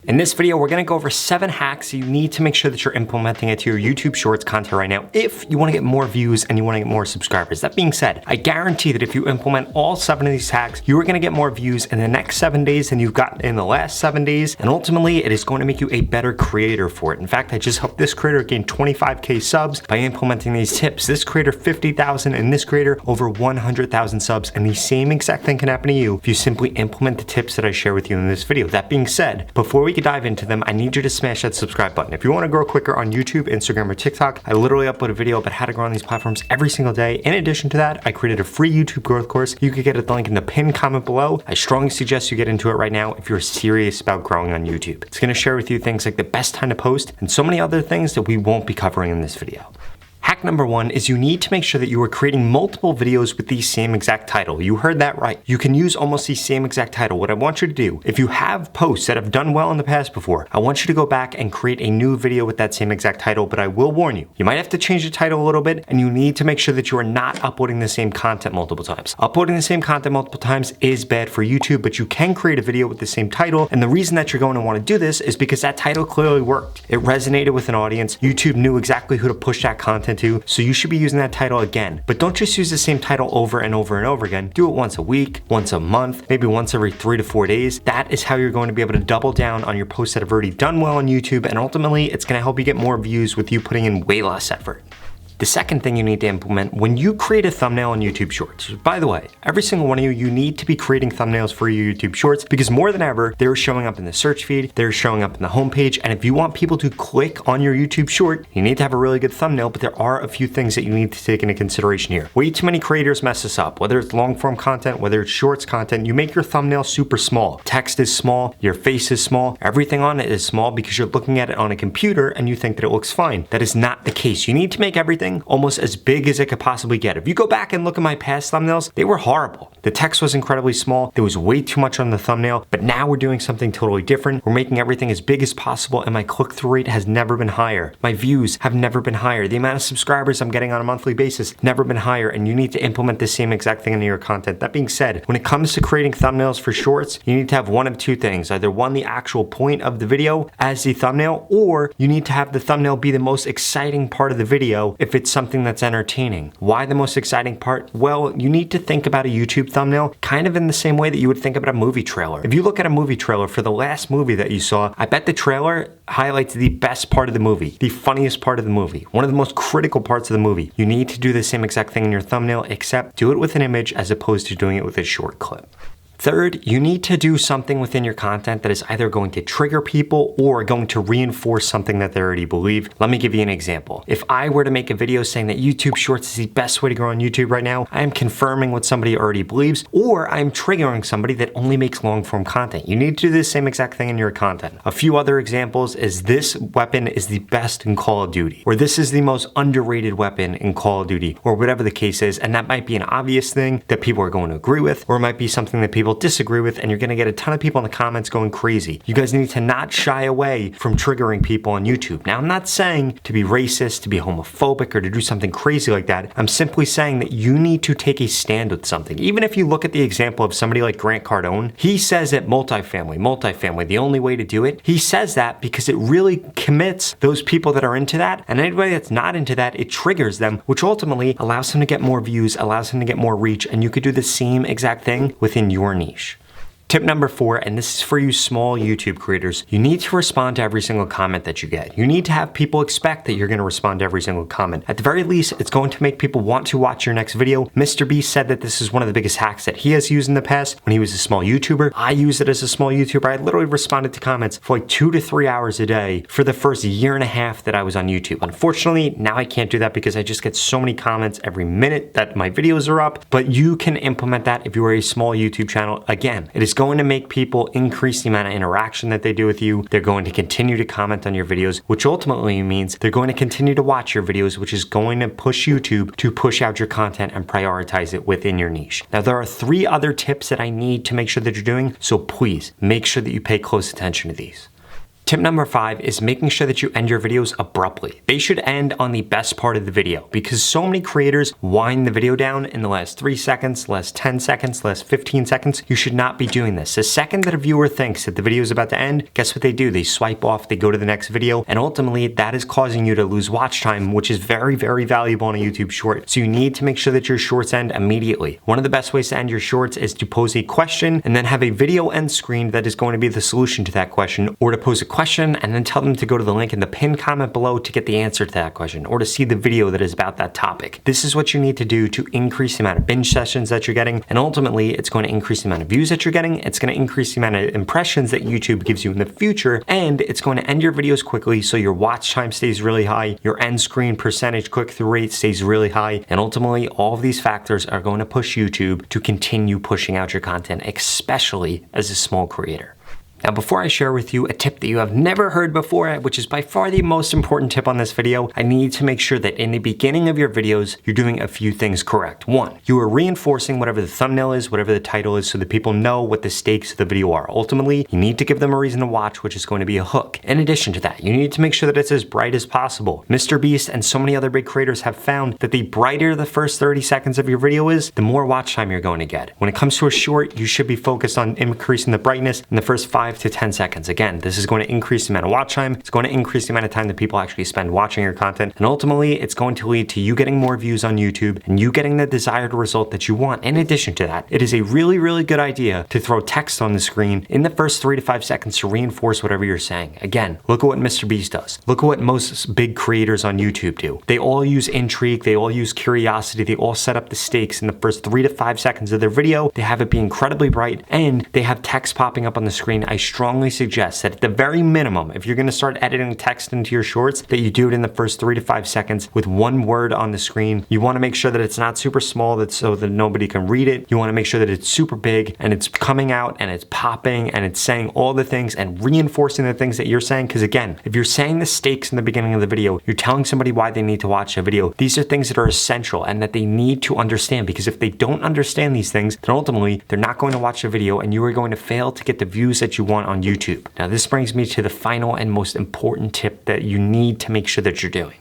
In this video, we're gonna go over 7 hacks you need to make sure that you're implementing it to your YouTube Shorts content right now if you wanna get more views and you wanna get more subscribers. That being said, I guarantee that if you implement all 7 of these hacks, you are gonna get more views in the next 7 days than you've gotten in the last 7 days, and ultimately, it is going to make you a better creator for it. In fact, I just helped this creator gain 25K subs by implementing these tips. This creator 50,000 and this creator over 100,000 subs, and the same exact thing can happen to you if you simply implement the tips that I share with you in this video. That being said, before we can dive into them, I need you to smash that subscribe button. If you want to grow quicker on YouTube, Instagram, or TikTok, I literally upload a video about how to grow on these platforms every single day. In addition to that, I created a free YouTube growth course. You could get the link in the pinned comment below. I strongly suggest you get into it right now if you're serious about growing on YouTube. It's going to share with you things like the best time to post and so many other things that we won't be covering in this video. Hack number 1 is you need to make sure that you are creating multiple videos with the same exact title. You heard that right. You can use almost the same exact title. What I want you to do, if you have posts that have done well in the past before, I want you to go back and create a new video with that same exact title, but I will warn you, you might have to change the title a little bit, and you need to make sure that you are not uploading the same content multiple times. Uploading the same content multiple times is bad for YouTube, but you can create a video with the same title, and the reason that you're going to want to do this is because that title clearly worked. It resonated with an audience. YouTube knew exactly who to push that content to, so you should be using that title again. But don't just use the same title over and over and over again. Do it once a week, once a month, maybe once every 3 to 4 days. That is how you're going to be able to double down on your posts that have already done well on YouTube, and ultimately it's going to help you get more views with you putting in way less effort. The second thing you need to implement when you create a thumbnail on YouTube Shorts, by the way, every single one of you need to be creating thumbnails for your YouTube Shorts because more than ever, they're showing up in the search feed, they're showing up in the homepage, and if you want people to click on your YouTube Short, you need to have a really good thumbnail, but there are a few things that you need to take into consideration here. Way too many creators mess this up, whether it's long form content, whether it's Shorts content, you make your thumbnail super small. Text is small, your face is small, everything on it is small because you're looking at it on a computer and you think that it looks fine. That is not the case. You need to make everything almost as big as it could possibly get. If you go back and look at my past thumbnails, they were horrible. The text was incredibly small, there was way too much on the thumbnail, but now we're doing something totally different. We're making everything as big as possible, and my click-through rate has never been higher. My views have never been higher. The amount of subscribers I'm getting on a monthly basis never been higher, and you need to implement the same exact thing into your content. That being said, when it comes to creating thumbnails for Shorts, you need to have one of two things. Either one, the actual point of the video as the thumbnail, or you need to have the thumbnail be the most exciting part of the video if it's something that's entertaining. Why the most exciting part? Well, you need to think about a YouTube thumbnail kind of in the same way that you would think about a movie trailer. If you look at a movie trailer for the last movie that you saw, I bet the trailer highlights the best part of the movie, the funniest part of the movie, one of the most critical parts of the movie. You need to do the same exact thing in your thumbnail, except do it with an image as opposed to doing it with a short clip. Third, you need to do something within your content that is either going to trigger people or going to reinforce something that they already believe. Let me give you an example. If I were to make a video saying that YouTube Shorts is the best way to grow on YouTube right now, I am confirming what somebody already believes, or I'm triggering somebody that only makes long form content. You need to do the same exact thing in your content. A few other examples is this weapon is the best in Call of Duty, or this is the most underrated weapon in Call of Duty, or whatever the case is, and that might be an obvious thing that people are going to agree with, or it might be something that people disagree with, and you're gonna get a ton of people in the comments going crazy. You guys need to not shy away from triggering people on YouTube. Now, I'm not saying to be racist, to be homophobic, or to do something crazy like that. I'm simply saying that you need to take a stand with something. Even if you look at the example of somebody like Grant Cardone, he says that multifamily, the only way to do it. He says that because it really commits those people that are into that, and anybody that's not into that, it triggers them, which ultimately allows them to get more views, allows them to get more reach, and you could do the same exact thing within your niche. Tip number 4, and this is for you small YouTube creators, you need to respond to every single comment that you get. You need to have people expect that you're gonna respond to every single comment. At the very least, it's going to make people want to watch your next video. Mr. Beast said that this is one of the biggest hacks that he has used in the past when he was a small YouTuber. I used it as a small YouTuber. I literally responded to comments for like 2 to 3 hours a day for the first year and a half that I was on YouTube. Unfortunately, now I can't do that because I just get so many comments every minute that my videos are up, but you can implement that if you are a small YouTube channel. Again, it is going to make people increase the amount of interaction that they do with you. They're going to continue to comment on your videos, which ultimately means they're going to continue to watch your videos, which is going to push YouTube to push out your content and prioritize it within your niche. Now, there are 3 other tips that I need to make sure that you're doing, so please make sure that you pay close attention to these. Tip number 5 is making sure that you end your videos abruptly. They should end on the best part of the video because so many creators wind the video down in the last 3 seconds, last 10 seconds, last 15 seconds. You should not be doing this. The second that a viewer thinks that the video is about to end, guess what they do? They swipe off, they go to the next video, and ultimately that is causing you to lose watch time, which is very, very valuable on a YouTube short. So you need to make sure that your shorts end immediately. One of the best ways to end your shorts is to pose a question and then have a video end screen that is going to be the solution to that question, or to pose a question and then tell them to go to the link in the pinned comment below to get the answer to that question, or to see the video that is about that topic. This is what you need to do to increase the amount of binge sessions that you're getting, and ultimately it's going to increase the amount of views that you're getting, it's going to increase the amount of impressions that YouTube gives you in the future, and it's going to end your videos quickly so your watch time stays really high, your end screen percentage click-through rate stays really high, and ultimately all of these factors are going to push YouTube to continue pushing out your content, especially as a small creator. Now, before I share with you a tip that you have never heard before, which is by far the most important tip on this video, I need to make sure that in the beginning of your videos, you're doing a few things correct. 1, you are reinforcing whatever the thumbnail is, whatever the title is, so that people know what the stakes of the video are. Ultimately, you need to give them a reason to watch, which is going to be a hook. In addition to that, you need to make sure that it's as bright as possible. Mr. Beast and so many other big creators have found that the brighter the first 30 seconds of your video is, the more watch time you're going to get. When it comes to a short, you should be focused on increasing the brightness in the first 5 to 10 seconds. Again, this is going to increase the amount of watch time. It's going to increase the amount of time that people actually spend watching your content. And ultimately, it's going to lead to you getting more views on YouTube and you getting the desired result that you want. In addition to that, it is a really, really good idea to throw text on the screen in the first 3 to 5 seconds to reinforce whatever you're saying. Again, look at what Mr. Beast does. Look at what most big creators on YouTube do. They all use intrigue. They all use curiosity. They all set up the stakes in the first 3 to 5 seconds of their video. They have it be incredibly bright and they have text popping up on the screen. I strongly suggest that at the very minimum, if you're going to start editing text into your shorts, that you do it in the first 3 to 5 seconds with 1 word on the screen. You want to make sure that it's not super small so that nobody can read it. You want to make sure that it's super big and it's coming out and it's popping and it's saying all the things and reinforcing the things that you're saying. Because again, if you're saying the stakes in the beginning of the video, you're telling somebody why they need to watch a video. These are things that are essential and that they need to understand, because if they don't understand these things, then ultimately they're not going to watch the video and you are going to fail to get the views that you want on YouTube. Now, this brings me to the final and most important tip that you need to make sure that you're doing.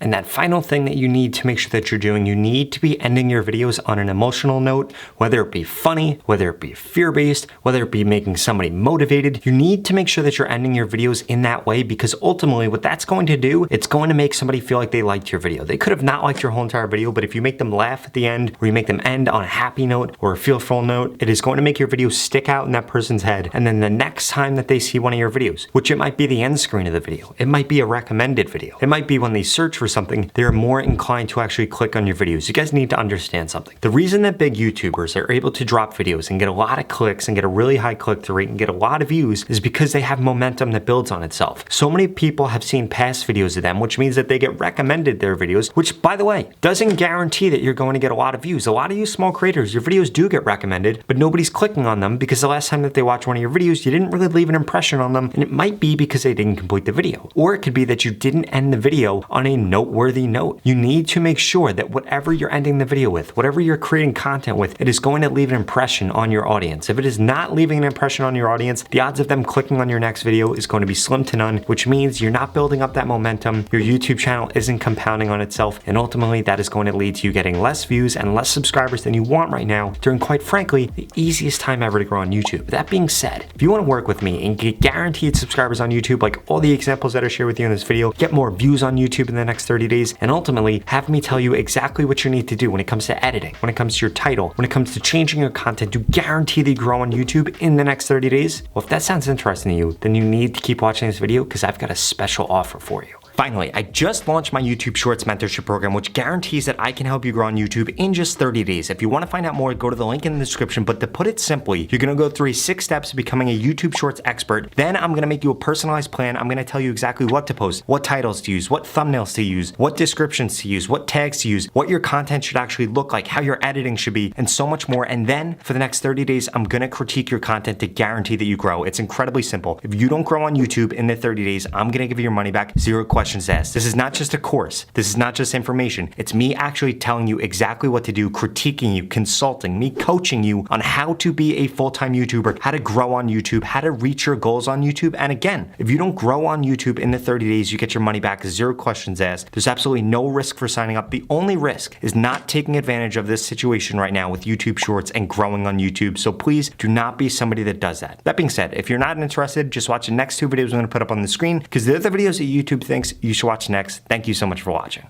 And that final thing that you need to make sure that you're doing, you need to be ending your videos on an emotional note, whether it be funny, whether it be fear-based, whether it be making somebody motivated. You need to make sure that you're ending your videos in that way, because ultimately what that's going to do, it's going to make somebody feel like they liked your video. They could have not liked your whole entire video, but if you make them laugh at the end, or you make them end on a happy note or a fearful note, it is going to make your video stick out in that person's head. And then the next time that they see one of your videos, which it might be the end screen of the video, it might be a recommended video, it might be when they search for something, they're more inclined to actually click on your videos. You guys need to understand something. The reason that big YouTubers are able to drop videos and get a lot of clicks and get a really high click-through rate and get a lot of views is because they have momentum that builds on itself. So many people have seen past videos of them, which means that they get recommended their videos, which, by the way, doesn't guarantee that you're going to get a lot of views. A lot of you small creators, your videos do get recommended, but nobody's clicking on them because the last time that they watched one of your videos, you didn't really leave an impression on them, and it might be because they didn't complete the video. Or it could be that you didn't end the video on a noteworthy note. You need to make sure that whatever you're ending the video with, whatever you're creating content with, it is going to leave an impression on your audience. If it is not leaving an impression on your audience, the odds of them clicking on your next video is going to be slim to none, which means you're not building up that momentum, your YouTube channel isn't compounding on itself, and ultimately that is going to lead to you getting less views and less subscribers than you want right now during, quite frankly, the easiest time ever to grow on YouTube. That being said, if you want to work with me and get guaranteed subscribers on YouTube, like all the examples that I share with you in this video, get more views on YouTube in the next 30 days, and ultimately have me tell you exactly what you need to do when it comes to editing, when it comes to your title, when it comes to changing your content to guarantee that you grow on YouTube in the next 30 days, well, if that sounds interesting to you, then you need to keep watching this video because I've got a special offer for you. Finally, I just launched my YouTube Shorts mentorship program, which guarantees that I can help you grow on YouTube in just 30 days. If you want to find out more, go to the link in the description. But to put it simply, you're going to go through 6 steps to becoming a YouTube Shorts expert. Then I'm going to make you a personalized plan. I'm going to tell you exactly what to post, what titles to use, what thumbnails to use, what descriptions to use, what tags to use, what your content should actually look like, how your editing should be, and so much more. And then for the next 30 days, I'm going to critique your content to guarantee that you grow. It's incredibly simple. If you don't grow on YouTube in the 30 days, I'm going to give you your money back, 0 questions questions asked. This is not just a course. This is not just information. It's me actually telling you exactly what to do, critiquing you, consulting, me coaching you on how to be a full-time YouTuber, how to grow on YouTube, how to reach your goals on YouTube. And again, if you don't grow on YouTube in the 30 days, you get your money back, 0 questions asked. There's absolutely no risk for signing up. The only risk is not taking advantage of this situation right now with YouTube Shorts and growing on YouTube. So please do not be somebody that does that. That being said, if you're not interested, just watch the next 2 videos I'm gonna put up on the screen because they're the videos that YouTube thinks you should watch next. Thank you so much for watching.